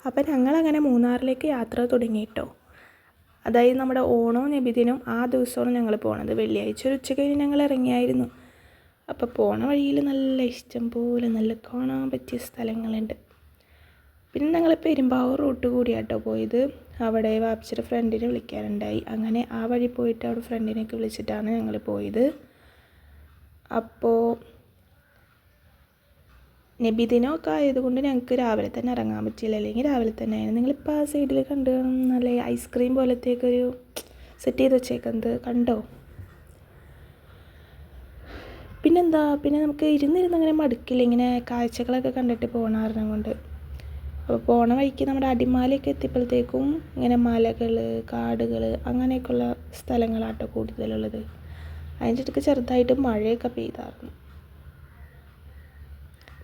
അപ്പം ഞങ്ങളങ്ങനെ മൂന്നാറിലേക്ക് യാത്ര തുടങ്ങി കേട്ടോ. അതായത് നമ്മുടെ ഓണവും നബിദിനും ആ ദിവസമാണ് ഞങ്ങൾ പോണത്. വെള്ളിയാഴ്ച ഒരു ഉച്ച കഴിഞ്ഞ് ഞങ്ങൾ ഇറങ്ങിയായിരുന്നു. അപ്പോൾ പോണ വഴിയിൽ നല്ല ഇഷ്ടം പോലെ നല്ല കാണാൻ പറ്റിയ സ്ഥലങ്ങളുണ്ട്. പിന്നെ ഞങ്ങൾ പെരുമ്പാവൂർ റൂട്ട് കൂടിയാട്ടോ പോയത്. അവിടെ വാപ്പിച്ചിട്ട് ഫ്രണ്ടിനെ വിളിക്കാനുണ്ടായി. അങ്ങനെ ആ വഴി പോയിട്ട് അവിടെ ഫ്രണ്ടിനെയൊക്കെ വിളിച്ചിട്ടാണ് ഞങ്ങൾ പോയത്. അപ്പോൾ നബിദിനമൊക്കെ ആയതുകൊണ്ട് ഞങ്ങൾക്ക് രാവിലെ തന്നെ ഇറങ്ങാൻ പറ്റില്ല, അല്ലെങ്കിൽ രാവിലെ തന്നെ ആയിരുന്നു. നിങ്ങളിപ്പോൾ ആ സൈഡിൽ കണ്ട് നല്ല ഐസ്ക്രീം പോലത്തേക്കൊരു സെറ്റ് ചെയ്ത് വെച്ചേക്കുന്നത് കണ്ടോ? പിന്നെന്താ, പിന്നെ നമുക്ക് ഇരുന്നിരുന്നങ്ങനെ മടുക്കില്ല ഇങ്ങനെ കാഴ്ചകളൊക്കെ കണ്ടിട്ട് പോകണ കാരണം കൊണ്ട്. അപ്പോൾ പോണ വഴിക്ക് നമ്മുടെ അടിമാലിയൊക്കെ എത്തിയപ്പോഴത്തേക്കും ഇങ്ങനെ മലകൾ, കാടുകൾ അങ്ങനെയൊക്കെയുള്ള സ്ഥലങ്ങളാട്ടോ കൂടുതലുള്ളത്. അതിൻ്റെ അടുത്ത് ചെറുതായിട്ട് മഴയൊക്കെ പെയ്തായിരുന്നു.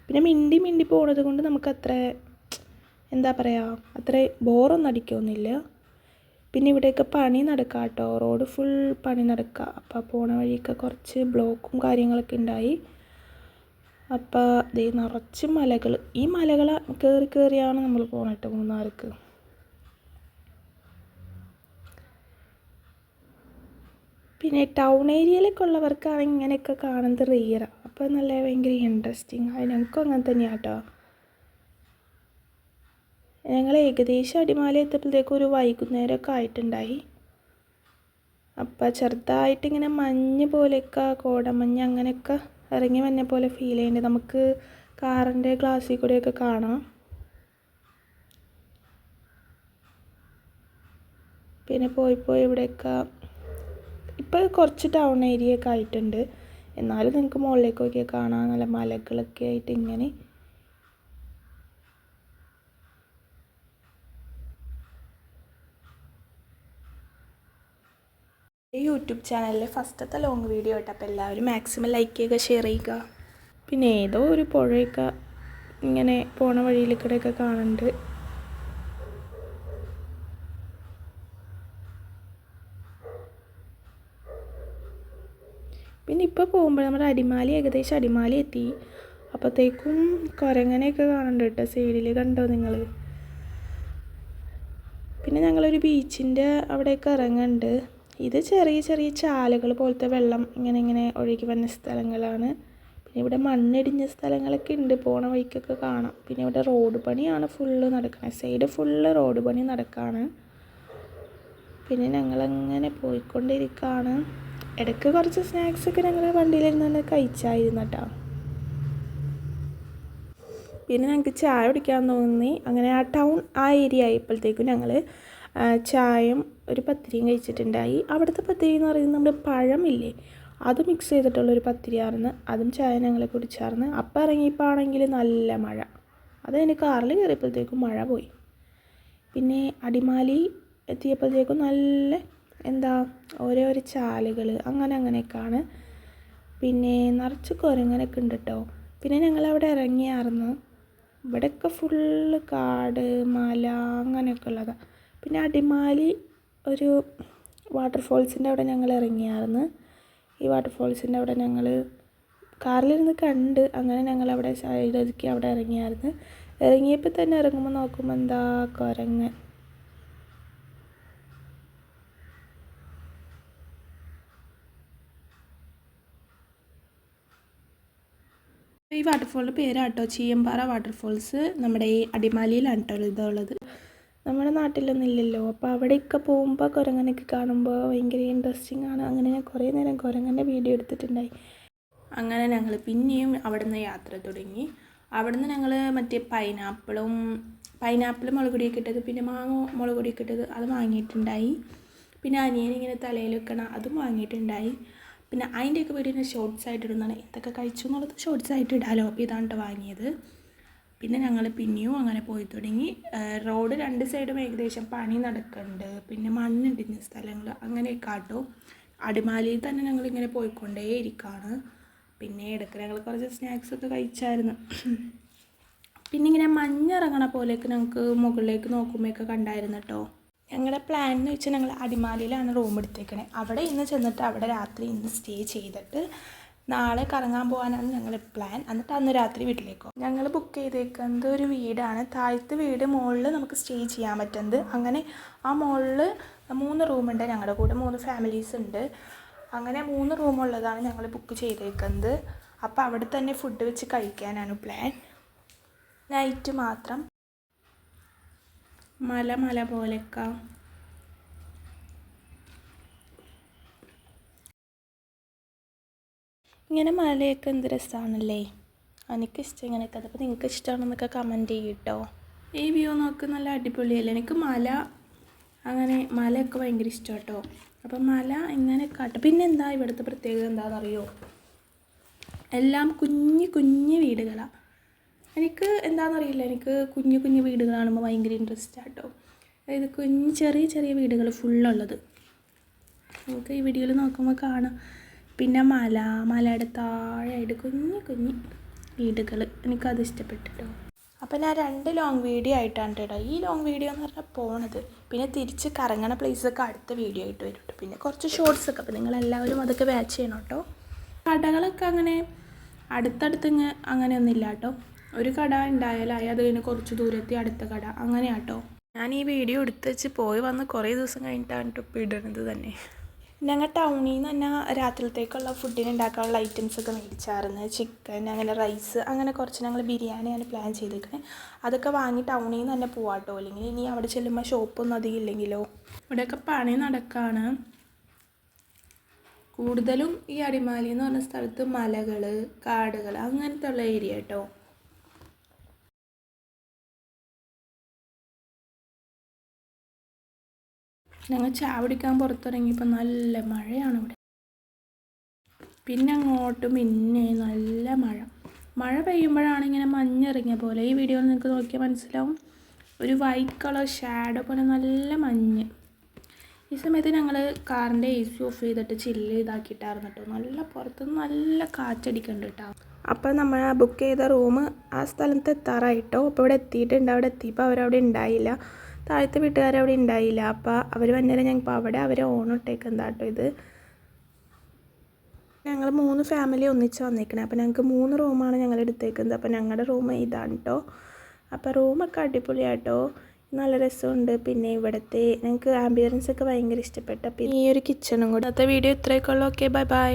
പിന്നെ മിണ്ടി പോണത് കൊണ്ട് നമുക്കത്ര എന്താ പറയുക, അത്ര ബോറൊന്നും അടിക്കൊന്നുമില്ല. പിന്നെ ഇവിടെയൊക്കെ പണി നടക്കുക കേട്ടോ, റോഡ് ഫുൾ പണി നടക്കുക. അപ്പോൾ പോണ വഴിയൊക്കെ കുറച്ച് ബ്ലോക്കും കാര്യങ്ങളൊക്കെ ഉണ്ടായി. അപ്പോൾ ദേ നിറച്ച് മലകൾ, ഈ മലകൾ കയറിയാണ് നമ്മൾ പോകണേട്ടോ മൂന്നാർക്ക്. പിന്നെ ടൗൺ ഏരിയയിലൊക്കെ ഉള്ളവർക്കാണ് ഇങ്ങനെയൊക്കെ കാണുന്നത് റിയറാണ്. അപ്പോൾ നല്ല ഭയങ്കര ഇൻട്രസ്റ്റിങ്. അത് ഞങ്ങൾക്കും അങ്ങനെ തന്നെയാണ് കേട്ടോ. ഞങ്ങൾ ഏകദേശം അടിമാലി എത്തിയപ്പോഴത്തേക്കും ഒരു വൈകുന്നേരമൊക്കെ ആയിട്ടുണ്ടായി. അപ്പോൾ ചെറുതായിട്ടിങ്ങനെ മഞ്ഞ് പോലെയൊക്കെ, കോടമഞ്ഞ് അങ്ങനെയൊക്കെ ഇറങ്ങി വന്ന പോലെ ഫീൽ ചെയ്യുന്നുണ്ട്. നമുക്ക് കാറിൻ്റെ ഗ്ലാസ്സിൽ കൂടെയൊക്കെ കാണാം. പിന്നെ പോയി ഇവിടെയൊക്കെ ഇപ്പോൾ കുറച്ച് ടൗൺ ഏരിയ ഒക്കെ ആയിട്ടുണ്ട്. എന്നാലും നിങ്ങൾക്ക് മുകളിലേക്കൊക്കെ കാണാം, നല്ല മലകളൊക്കെ ആയിട്ട് ഇങ്ങനെ. ഈ യൂട്യൂബ് ചാനലിലെ ഫസ്റ്റത്തെ ലോങ് വീഡിയോ കേട്ടോ. അപ്പോൾ എല്ലാവരും മാക്സിമം ലൈക്ക് ചെയ്യുക, ഷെയർ ചെയ്യുക. പിന്നെ ഏതോ ഒരു പുഴയൊക്കെ ഇങ്ങനെ പോണ വഴിയിൽ കൂടെയൊക്കെ കാണുന്നുണ്ട്. പിന്നെ ഇപ്പോൾ പോകുമ്പോൾ നമ്മുടെ അടിമാലി ഏകദേശം അടിമാലി എത്തി. അപ്പോഴത്തേക്കും കുരങ്ങനെയൊക്കെ കാണുന്നുണ്ട് കേട്ടോ സൈഡിൽ, കണ്ടോ നിങ്ങൾ? പിന്നെ ഞങ്ങളൊരു ബീച്ചിൻ്റെ അവിടെയൊക്കെ ഇറങ്ങുന്നുണ്ട്. ഇത് ചെറിയ ചാലുകൾ പോലത്തെ വെള്ളം ഇങ്ങനെ ഒഴുകി വന്ന സ്ഥലങ്ങളാണ്. പിന്നെ ഇവിടെ മണ്ണിടിഞ്ഞ സ്ഥലങ്ങളൊക്കെ ഉണ്ട്, പോണ വഴിക്കൊക്കെ കാണാം. പിന്നെ ഇവിടെ റോഡ് പണിയാണ് ഫുള്ള് നടക്കുന്നത്, സൈഡ് ഫുള്ള് റോഡ് പണി നടക്കുകയാണ്. പിന്നെ ഞങ്ങളങ്ങനെ പോയിക്കൊണ്ടിരിക്കുകയാണ്. ഇടയ്ക്ക് കുറച്ച് സ്നാക്സൊക്കെ ഞങ്ങൾ വണ്ടിയിലിരുന്ന് കഴിച്ചായിരുന്നു കേട്ടോ. പിന്നെ ഞങ്ങൾക്ക് ചായ കുടിക്കാൻ തോന്നി. അങ്ങനെ ആ ഏരിയ ആയപ്പോഴത്തേക്കും ഞങ്ങൾ ചായയും ഒരു പത്തിരിയും കഴിച്ചിട്ടുണ്ടായി. അവിടുത്തെ പത്തിരി എന്ന് പറയുന്നത് നമ്മുടെ പഴമില്ലേ, അത് മിക്സ് ചെയ്തിട്ടുള്ളൊരു പത്തിരിയായിരുന്നു. അതും ചായ ഞങ്ങൾ കുടിച്ചായിരുന്നു. അപ്പം ഇറങ്ങിയപ്പോൾ ആണെങ്കിൽ നല്ല മഴ. അത് കഴിഞ്ഞ് കാറിൽ കയറിയപ്പോഴത്തേക്കും മഴ പോയി. പിന്നെ അടിമാലി എത്തിയപ്പോഴത്തേക്കും നല്ല ഓരോ ചാലുകൾ അങ്ങനെയൊക്കെയാണ്. പിന്നെ നിറച്ച് കുരങ്ങനൊക്കെ ഉണ്ട് കേട്ടോ. പിന്നെ ഞങ്ങളവിടെ ഇറങ്ങിയായിരുന്നു. ഇവിടെയൊക്കെ ഫുള്ള് കാട്, മല അങ്ങനെയൊക്കെ ഉള്ളതാണ്. പിന്നെ അടിമാലി ഒരു വാട്ടർഫോൾസിൻ്റെ അവിടെ ഞങ്ങൾ ഇറങ്ങിയായിരുന്നു. ഈ വാട്ടർഫോൾസിൻ്റെ അവിടെ ഞങ്ങൾ കാറിലിരുന്ന് കണ്ട്. അങ്ങനെ ഞങ്ങളവിടെ സൈഡൊതുക്കി അവിടെ ഇറങ്ങിയായിരുന്നു. ഇറങ്ങിയപ്പോൾ തന്നെ ഇറങ്ങുമ്പോൾ നോക്കുമ്പോൾ കുരങ്ങൻ. ഈ വാട്ടർഫോളിൻ്റെ പേരാട്ടോ ചീയമ്പാറ വാട്ടർഫോൾസ്. നമ്മുടെ ഈ അടിമാലിയിലാണ് കേട്ടോ ഇതുള്ളത്, നമ്മുടെ നാട്ടിലൊന്നും ഇല്ലല്ലോ. അപ്പോൾ അവിടെയൊക്കെ പോകുമ്പോൾ കുരങ്ങനൊക്കെ കാണുമ്പോൾ ഭയങ്കര ഇൻട്രസ്റ്റിംഗ് ആണ്. അങ്ങനെ ഞാൻ കുറേ നേരം കുരങ്ങൻ്റെ വീഡിയോ എടുത്തിട്ടുണ്ടായി. അങ്ങനെ ഞങ്ങൾ പിന്നെയും അവിടെ നിന്ന് യാത്ര തുടങ്ങി. അവിടെ നിന്ന് ഞങ്ങൾ മറ്റേ പൈനാപ്പിൾ മുളക് പൊടിയൊക്കെ ഇട്ടത്, പിന്നെ മാങ്ങ മുളക് പൊടിയൊക്കെ ഇട്ടത് അത് വാങ്ങിയിട്ടുണ്ടായി. പിന്നെ അനിയനിങ്ങനെ തലയിൽ വെക്കണം അതും വാങ്ങിയിട്ടുണ്ടായി. പിന്നെ അതിൻ്റെയൊക്കെ വീഡിയോ ഷോർട്സ് ആയിട്ട് ഇടുന്നതാണ്. ഇതൊക്കെ കഴിച്ചു എന്നുള്ളത് ഷോർട്സ് ആയിട്ട് ഇടാലോ. അപ്പോൾ ഇതാണ് വാങ്ങിയത്. പിന്നെ ഞങ്ങൾ പിന്നെയും അങ്ങനെ പോയി തുടങ്ങി. റോഡ് രണ്ട് സൈഡും ഏകദേശം പണി നടക്കുന്നുണ്ട്. പിന്നെ മണ്ണിടിഞ്ഞ സ്ഥലങ്ങൾ അങ്ങനെയൊക്കെ ആട്ടോ. അടിമാലിയിൽ തന്നെ ഞങ്ങളിങ്ങനെ പോയിക്കൊണ്ടേ ഇരിക്കുകയാണ്. പിന്നെ ഇടയ്ക്ക് ഞങ്ങൾ കുറച്ച് സ്നാക്സൊക്കെ കഴിച്ചായിരുന്നു. പിന്നെ ഇങ്ങനെ മഞ്ഞിറങ്ങണ പോലെയൊക്കെ ഞങ്ങൾക്ക് മുകളിലേക്ക് നോക്കുമ്പോഴൊക്കെ കണ്ടായിരുന്നു കേട്ടോ. ഞങ്ങളുടെ പ്ലാൻ എന്ന് വെച്ചാൽ ഞങ്ങൾ അടിമാലിയിലാണ് റൂം എടുത്തേക്കണേ. അവിടെ ഇന്ന് ചെന്നിട്ട് അവിടെ രാത്രി ഇന്ന് സ്റ്റേ ചെയ്തിട്ട് നാളെ കറങ്ങാൻ പോകാനാണ് ഞങ്ങൾ പ്ലാൻ. എന്നിട്ട് അന്ന് രാത്രി വീട്ടിലേക്കോ. ഞങ്ങൾ ബുക്ക് ചെയ്തേക്കുന്നത് ഒരു വീടാണ്. താഴത്തെ വീട് മുകളിൽ നമുക്ക് സ്റ്റേ ചെയ്യാൻ പറ്റുന്നത്. അങ്ങനെ ആ മുകളിൽ 3 റൂമുണ്ട്. ഞങ്ങളുടെ കൂടെ 3 ഫാമിലീസ് ഉണ്ട്. അങ്ങനെ 3 റൂമുള്ളതാണ് ഞങ്ങൾ ബുക്ക് ചെയ്തേക്കുന്നത്. അപ്പോൾ അവിടെ തന്നെ ഫുഡ് വെച്ച് കഴിക്കാനാണ് പ്ലാൻ. നൈറ്റ് മാത്രം മല പോലെയൊക്കെ ഇങ്ങനെ മലയൊക്കെ എന്ത് രസമാണല്ലേ. എനിക്കിഷ്ടം ഇങ്ങനെയൊക്കെ. അപ്പോൾ നിങ്ങൾക്ക് ഇഷ്ടമാണെന്നൊക്കെ കമൻറ്റ് ചെയ്യട്ടോ. ഈ വ്യൂ നോക്ക്, നല്ല അടിപൊളിയല്ലേ. എനിക്ക് മലയൊക്കെ ഭയങ്കര ഇഷ്ടം കേട്ടോ. അപ്പം മല ഇങ്ങനെ കാട്ടും. പിന്നെന്താ ഇവിടുത്തെ പ്രത്യേകത എന്താണെന്നറിയോ, എല്ലാം കുഞ്ഞു വീടുകളാണ്. എനിക്ക് എന്താണെന്നറിയില്ല, എനിക്ക് കുഞ്ഞു വീടുകൾ കാണുമ്പോൾ ഭയങ്കര ഇൻട്രസ്റ്റ് ആട്ടോ. അതായത് ചെറിയ വീടുകൾ ഫുള്ളുള്ളത് നമുക്ക് ഈ വീഡിയോയിൽ നോക്കുമ്പോൾ കാണാം. പിന്നെ മലയുടെ താഴെയായിട്ട് കുഞ്ഞു വീടുകൾ, എനിക്കത് ഇഷ്ടപ്പെട്ടിട്ടോ. അപ്പോൾ ഞാൻ 2 ലോങ് വീഡിയോ ആയിട്ടാണ് കേട്ടോ. ഈ ലോങ് വീഡിയോ എന്ന് പറഞ്ഞാൽ പോണത്. പിന്നെ തിരിച്ച് കറങ്ങണ പ്ലേസൊക്കെ അടുത്ത വീഡിയോ ആയിട്ട് വരും കേട്ടോ. പിന്നെ കുറച്ച് ഷോർട്സൊക്കെ. അപ്പോൾ നിങ്ങളെല്ലാവരും അതൊക്കെ വാച്ച് ചെയ്യണം കേട്ടോ. കടകളൊക്കെ അങ്ങനെ അടുത്തടുത്ത് അങ്ങനെയൊന്നും ഇല്ല കേട്ടോ. ഒരു കട ഉണ്ടായാലായി, അത് കഴിഞ്ഞ് കുറച്ച് ദൂരത്തി അടുത്ത കട, അങ്ങനെയാട്ടോ. ഞാൻ ഈ വീഡിയോ എടുത്ത് വെച്ച് പോയി വന്ന് കുറേ ദിവസം കഴിഞ്ഞിട്ടാണ് ഇപ്പോൾ ഇടുന്നത് തന്നെ. ഞങ്ങൾ ടൗണിൽ നിന്ന് തന്നെ രാത്രിയിലത്തേക്കുള്ള ഫുഡിന് ഉണ്ടാക്കാനുള്ള ഐറ്റംസൊക്കെ മേടിച്ചായിരുന്നു. ചിക്കൻ, അങ്ങനെ റൈസ്, അങ്ങനെ കുറച്ച് ഞങ്ങൾ ബിരിയാണിയാണ് പ്ലാൻ ചെയ്തേക്കുന്നത്. അതൊക്കെ വാങ്ങി ടൗണിൽ നിന്ന് തന്നെ പോവാട്ടോ. അല്ലെങ്കിൽ ഇനി അവിടെ ചെല്ലുമ്പോൾ ഷോപ്പൊന്നും അധികം ഇല്ലെങ്കിലോ. ഇവിടെയൊക്കെ പണി നടക്കാണ് കൂടുതലും. ഈ അടിമാലി എന്ന് പറഞ്ഞ സ്ഥലത്ത് മലകൾ, കാടുകൾ, അങ്ങനത്തെ ഉള്ള ഏരിയ കേട്ടോ. ഞങ്ങൾ ചായ കുടിക്കാൻ പുറത്തിറങ്ങിയപ്പോൾ നല്ല മഴയാണ് ഇവിടെ. പിന്നെ അങ്ങോട്ട് നല്ല മഴ പെയ്യുമ്പോഴാണ് ഇങ്ങനെ മഞ്ഞിറങ്ങിയ പോലെ. ഈ വീഡിയോയിൽ നിങ്ങൾക്ക് നോക്കിയാൽ മനസ്സിലാവും, ഒരു വൈറ്റ് കളർ ഷാഡോ പോലെ നല്ല മഞ്ഞ്. ഈ സമയത്ത് ഞങ്ങൾ കാറിൻ്റെ AC ഓഫ് ചെയ്തിട്ട് ചില്ല് ഇതാക്കിയിട്ടായിരുന്നു കേട്ടോ. നല്ല പുറത്തുനിന്ന് നല്ല കാറ്റടിക്കുന്നുണ്ട് കേട്ടോ. അപ്പോൾ നമ്മൾ ബുക്ക് ചെയ്ത റൂം ആ സ്ഥലത്ത് എത്താറായിട്ടോ. അപ്പോൾ ഇവിടെ എത്തിയിട്ടുണ്ട്. അവിടെ എത്തിയപ്പോൾ അവരവിടെ ഉണ്ടായില്ല, താഴത്തെ വീട്ടുകാരവിടെ ഉണ്ടായില്ല. അപ്പോൾ അവർ വന്നേരം ഞങ്ങൾക്ക് അവിടെ അവർ ഓണിട്ടേക്കെന്താ കേട്ടോ ഇത്. ഞങ്ങൾ 3 ഫാമിലി ഒന്നിച്ച് വന്നേക്കണേ. അപ്പോൾ ഞങ്ങൾക്ക് 3 റൂമാണ് ഞങ്ങൾ എടുത്തേക്കുന്നത്. അപ്പോൾ ഞങ്ങളുടെ റൂം ഇതാണ് കേട്ടോ. അപ്പോൾ റൂമൊക്കെ അടിപൊളിയാട്ടോ, നല്ല രസമുണ്ട്. പിന്നെ ഇവിടുത്തെ ഞങ്ങൾക്ക് ആംബിയൻസ് ഒക്കെ ഭയങ്കര ഇഷ്ടപ്പെട്ടു. പിന്നെ ഈ ഒരു കിച്ചണും കൂടെ. അടുത്ത വീഡിയോ ഇത്രയൊക്കെ ഉള്ളൂ. Okay, by.